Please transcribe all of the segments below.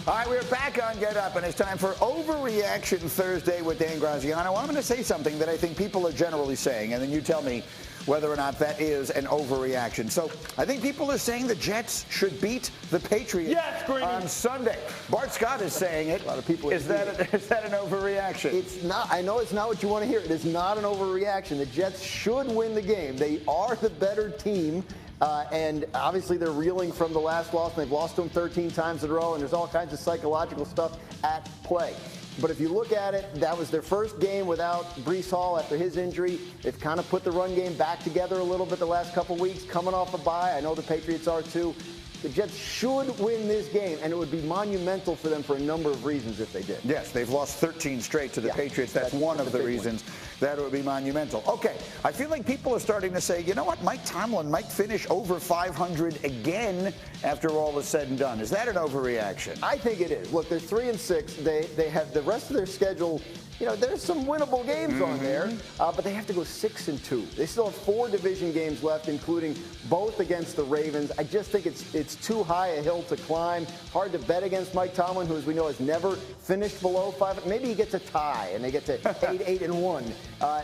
All right, we're back on Get Up, and it's time for Overreaction Thursday with Dan Graziano. I'm going to say something that I think people are generally saying, and then you tell me whether or not that is an overreaction. So I think people are saying the Jets should beat the Patriots on Sunday. Bart Scott is saying it. A lot of people is that an overreaction? It's not. I know it's not what you want to hear. It is not an overreaction. The Jets should win the game. They are the better team. And obviously they're reeling from the last loss. They've lost to them 13 times in a row, and there's all kinds of psychological stuff at play. But if you look at it, that was their first game without Breece Hall after his injury. They've kind of put the run game back together a little bit the last couple weeks, coming off a bye. I know the Patriots are too. The Jets should win this game, and it would be monumental for them for a number of reasons if they did. Yes, they've lost 13 straight to the Patriots. That's one of the reasons that it would be monumental. Okay, I feel like people are starting to say, you know what, Mike Tomlin might finish over 500 again after all is said and done. Is that an overreaction? I think it is. Look, they're 3-6. They have the rest of their schedule. You know, there's some winnable games on there, but they have to go 6-2. They still have 4 division games left, including both against the Ravens. I just think it's too high a hill to climb. Hard to bet against Mike Tomlin, who, as we know, has never finished below 5. Maybe he gets a tie, and they get to 8-1,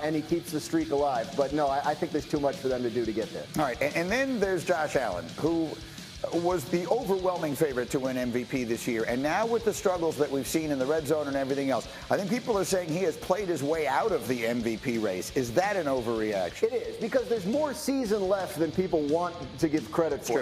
and he keeps the streak alive. But no, I think there's too much for them to do to get there. All right, and then there's Josh Allen, who was the overwhelming favorite to win MVP this year. And now with the struggles that we've seen in the red zone and everything else, I think people are saying he has played his way out of the MVP race. Is that an overreaction? It is, because there's more season left than people want to give credit for.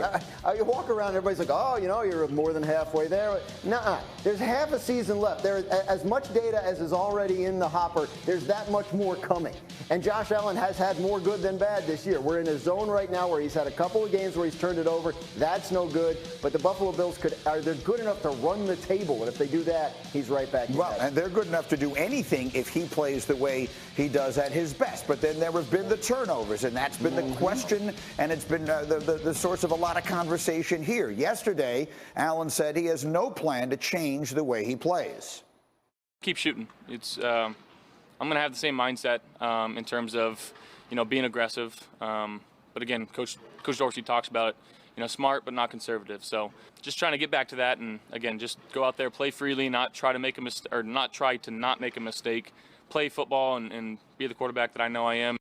You walk around, everybody's like, oh, you know, you're more than halfway there. Nuh-uh. There's half a season left. There's as much data as is already in the hopper. There's that much more coming. And Josh Allen has had more good than bad this year. We're in a zone right now where he's had a couple of games where he's turned it over. That's no good. But the Buffalo Bills they're good enough to run the table. And if they do that, he's right back. Well, and they're good enough to do anything if he plays the way he does at his best. But then there have been the turnovers, and that's been the question, and it's been the source of a lot of conversation here. Yesterday, Allen said he has no plan to change the way he plays. Keep shooting. It's I'm going to have the same mindset in terms of, you know, being aggressive. But again, Coach Dorsey talks about it, you know, smart but not conservative. So just trying to get back to that, and again, just go out there, play freely, not try to make a mistake, or not try to not make a mistake. Play football and be the quarterback that I know I am.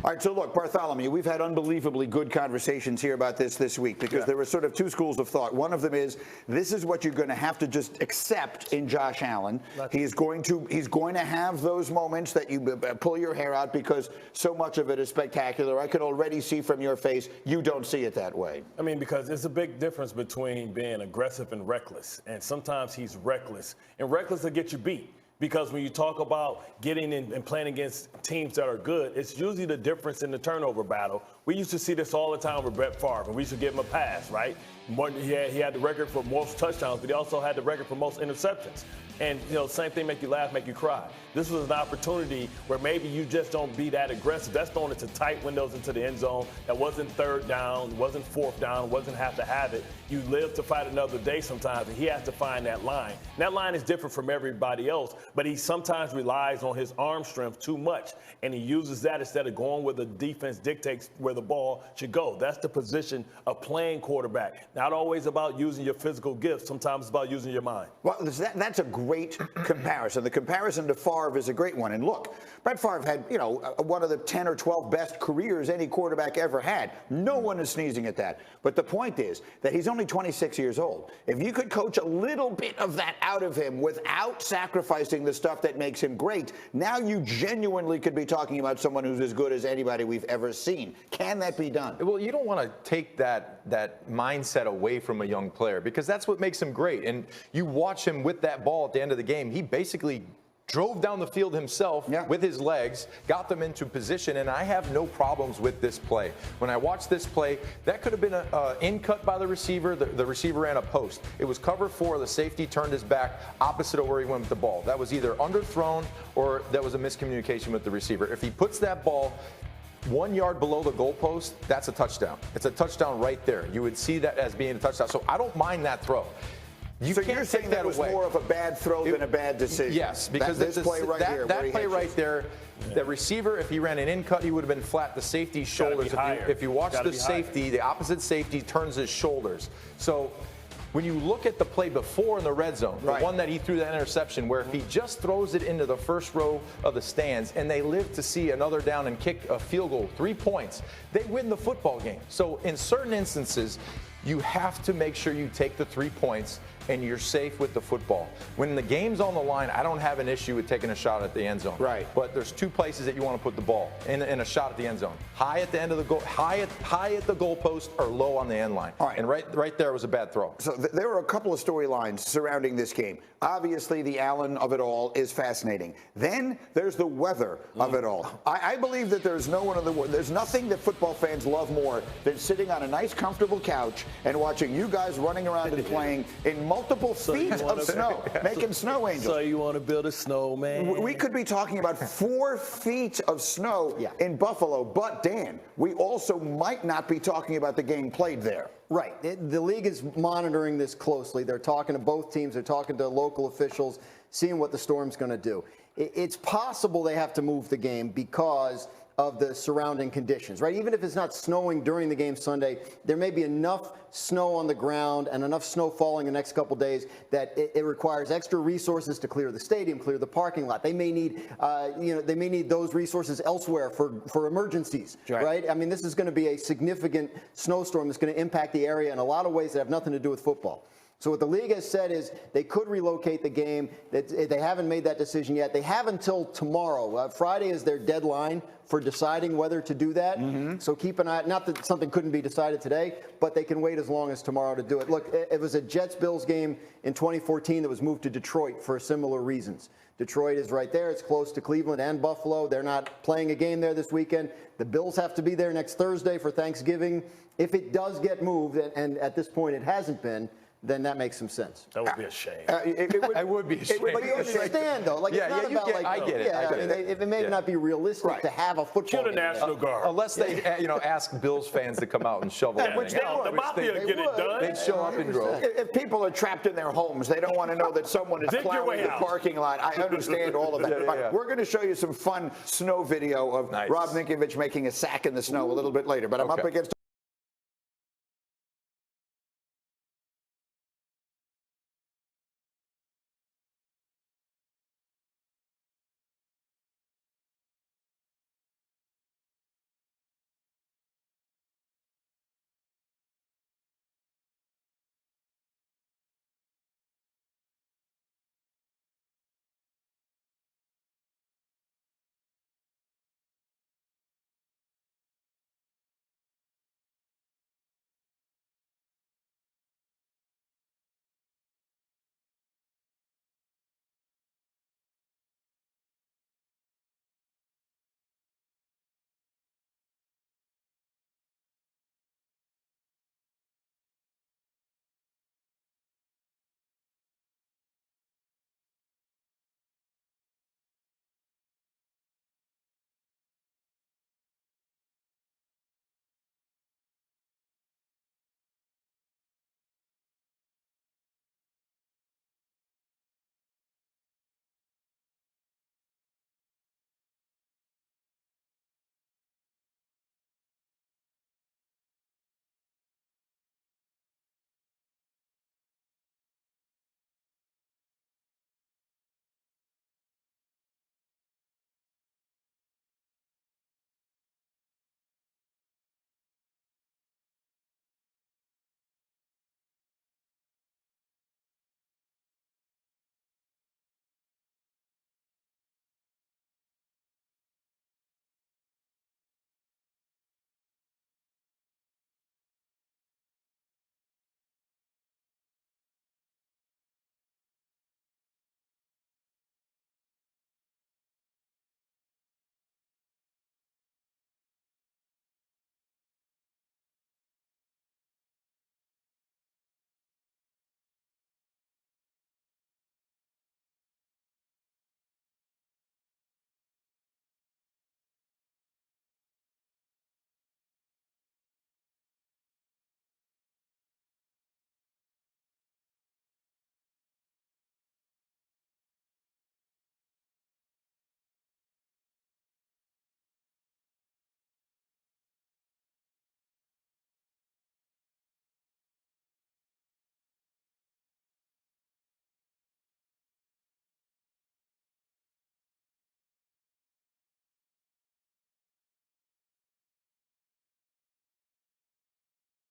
All right, so look, Bartholomew, we've had unbelievably good conversations here about this week because there were sort of two schools of thought. One of them is this is what you're going to have to just accept in Josh Allen. He's going to have those moments that you pull your hair out because so much of it is spectacular. I can already see from your face you don't see it that way. I mean, because there's a big difference between being aggressive and reckless. And sometimes he's reckless. And reckless will get you beat. Because when you talk about getting in and playing against teams that are good, it's usually the difference in the turnover battle. We used to see this all the time with Brett Favre, and we used to give him a pass, right? He had the record for most touchdowns, but he also had the record for most interceptions. And, you know, same thing, make you laugh, make you cry. This was an opportunity where maybe you just don't be that aggressive. That's throwing it to tight windows into the end zone. That wasn't third down, wasn't fourth down, wasn't have to have it. You live to fight another day sometimes, and he has to find that line. And that line is different from everybody else, but he sometimes relies on his arm strength too much, and he uses that instead of going where the defense dictates where the ball should go. That's the position of playing quarterback. Not always about using your physical gifts. Sometimes it's about using your mind. Well, that's a great comparison. The comparison to Favre is a great one. And look, Brett Favre had, you know, one of the 10 or 12 best careers any quarterback ever had. No one is sneezing at that. But the point is that he's only 26 years old. If you could coach a little bit of that out of him without sacrificing the stuff that makes him great, now you genuinely could be talking about someone who's as good as anybody we've ever seen. Can that be done? Well, you don't want to take that mindset away from a young player because that's what makes him great. And you watch him with that ball at the end of the game, he basically drove down the field himself with his legs, got them into position, and I have no problems with this play. When I watched this play, that could have been an in-cut by the receiver. The receiver ran a post. It was cover 4. The safety turned his back opposite of where he went with the ball. That was either underthrown or that was a miscommunication with the receiver. If he puts that ball 1 yard below the goalpost, that's a touchdown. It's a touchdown right there. You would see that as being a touchdown. So I don't mind that throw. So you're saying that was more of a bad throw than a bad decision? Yes, because this play right here. That play right there, the receiver, if he ran an in cut, he would have been flat. The safety's shoulders. If you watch the safety, the opposite safety turns his shoulders. So When you look at the play before in the red zone, the Right. one that he threw that interception, where if he just throws it into the first row of the stands and they live to see another down and kick a field goal, 3 points, they win the football game. So in certain instances, you have to make sure you take the 3 points and you're safe with the football. When the game's on the line, I don't have an issue with taking a shot at the end zone. Right. But there's 2 places that you want to put the ball in a shot at the end zone. High at the end of the goal, high at the goalpost, or low on the end line. All right. And right there was a bad throw. So there are a couple of storylines surrounding this game. Obviously, the Allen of it all is fascinating. Then there's the weather of it all. I believe that there's nothing that football fans love more than sitting on a nice, comfortable couch and watching you guys running around and playing in multiple feet of snow, making snow angels. So you want to build a snowman? We could be talking about 4 feet of snow in Buffalo, but Dan, we also might not be talking about the game played there. Right. The league is monitoring this closely. They're talking to both teams. They're talking to local officials, seeing what the storm's going to do. It's possible they have to move the game because of the surrounding conditions, right? Even if it's not snowing during the game Sunday, there may be enough snow on the ground and enough snow falling the next couple days that it requires extra resources to clear the stadium, clear the parking lot. They may need, they may need those resources elsewhere for emergencies, right? I mean, this is going to be a significant snowstorm that's going to impact the area in a lot of ways that have nothing to do with football. So what the league has said is they could relocate the game. They haven't made that decision yet. They have until tomorrow. Friday is their deadline for deciding whether to do that. So keep an eye. Not that something couldn't be decided today, but they can wait as long as tomorrow to do it. Look, it was a Jets-Bills game in 2014 that was moved to Detroit for similar reasons. Detroit is right there. It's close to Cleveland and Buffalo. They're not playing a game there this weekend. The Bills have to be there next Thursday for Thanksgiving. If it does get moved, and at this point it hasn't been, then that makes some sense. That would be a shame. I would be ashamed. But you understand, though. Like, it's not about, like, I get it. I get it. It may not be realistic to have a football Kill the game. National Guard. Unless they, ask Bills fans to come out and shovel it. which they would. The Mafia They get it would. done. They'd show up in droves. If people are trapped in their homes, they don't want to know that someone is Dig your plowing way the out. parking lot. I understand all of that. Yeah. We're going to show you some fun snow video of Nice. Rob Ninkovich making a sack in the snow a little bit later. But I'm up against